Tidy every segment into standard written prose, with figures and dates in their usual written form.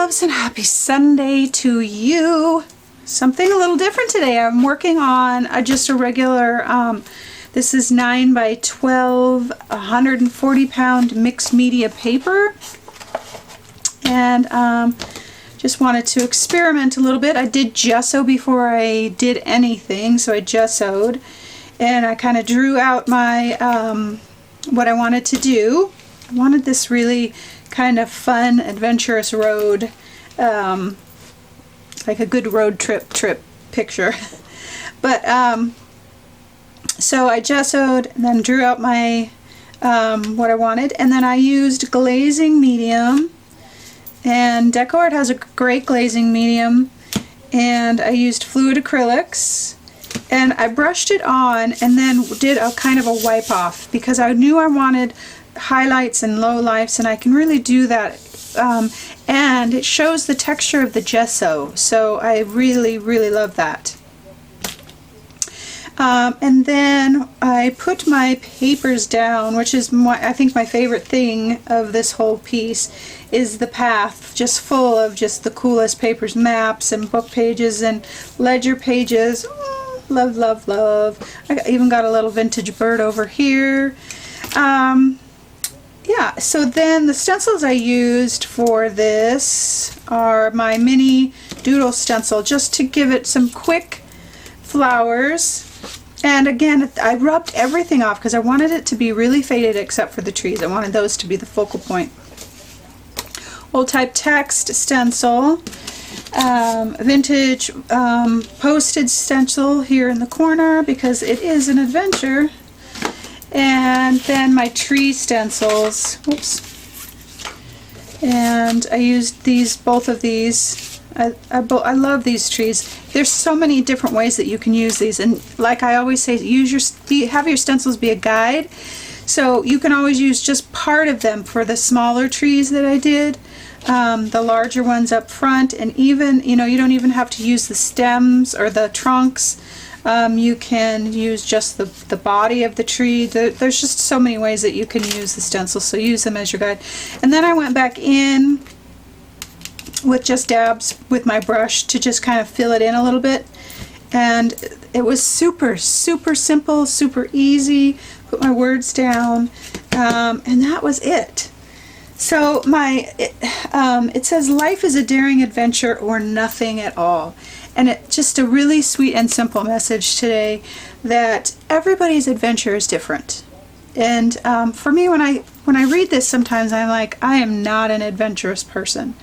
loves, and happy Sunday to you. Something a little different today. I'm working on just a regular, this is 9 by 12, 140 pound mixed media paper. And just wanted to experiment a little bit. I did gesso before I did anything, so I gessoed. And I kind of drew out my, what I wanted to do. I wanted this really kind of fun, adventurous road, like a good road trip picture. But so I gessoed and then drew out my what I wanted, and then I used glazing medium, and DecoArt has a great glazing medium, and I used fluid acrylics, and I brushed it on and then did a kind of a wipe off because I knew I wanted highlights and lowlights, and I can really do that, and it shows the texture of the gesso, so I really love that. And then I put my papers down, which is I think my favorite thing of this whole piece is the path, just full of just the coolest papers, maps and book pages and ledger pages. Love, love, love. I even got a little vintage bird over here. Yeah, so then the stencils I used for this are my mini doodle stencil, just to give it some quick flowers. And again, I rubbed everything off because I wanted it to be really faded except for the trees. I wanted those to be the focal point. Old type text stencil, vintage posted stencil here in the corner because it is an adventure. And then my tree stencils, whoops, and I used these, both of these. I love these trees. There's so many different ways that you can use these, and like I always say, have your stencils be a guide, so you can always use just part of them for the smaller trees that I did, the larger ones up front, and even, you know, you don't even have to use the stems or the trunks. You can use just the body of the tree. There's just so many ways that you can use the stencils, so use them as your guide. And then I went back in with just dabs with my brush to just kind of fill it in a little bit. And it was super simple, super easy. Put my words down, and that was it. So it says life is a daring adventure or nothing at all. And it's just a really sweet and simple message today that everybody's adventure is different. And for me, when I read this, sometimes I'm like, I am not an adventurous person.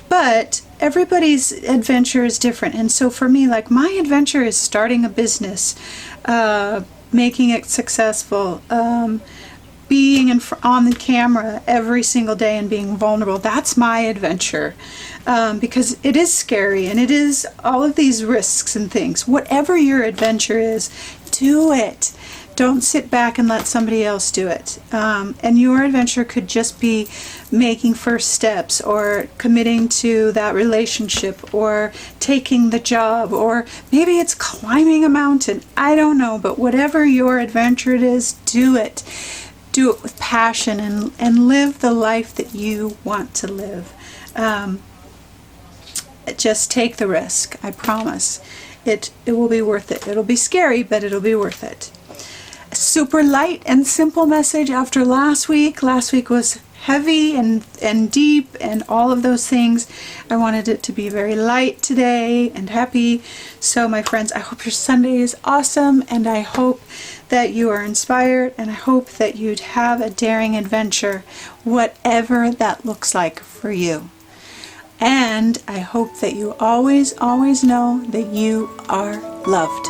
But everybody's adventure is different. And so for me, like, my adventure is starting a business, making it successful, being on the camera every single day and being vulnerable. That's my adventure, because it is scary and it is all of these risks and things. Whatever your adventure is, do it. Don't sit back and let somebody else do it. And your adventure could just be making first steps, or committing to that relationship, or taking the job, or maybe it's climbing a mountain. I don't know, but whatever your adventure it is, do it. Do it with passion and live the life that you want to live. Just take the risk. I promise. It will be worth it. It'll be scary, but it'll be worth it. A super light and simple message after last week. Last week was heavy and deep and all of those things. I wanted it to be very light today and happy. So my friends, I hope your Sunday is awesome, and I hope that you are inspired, and I hope that you'd have a daring adventure, whatever that looks like for you. And I hope that you always know that you are loved.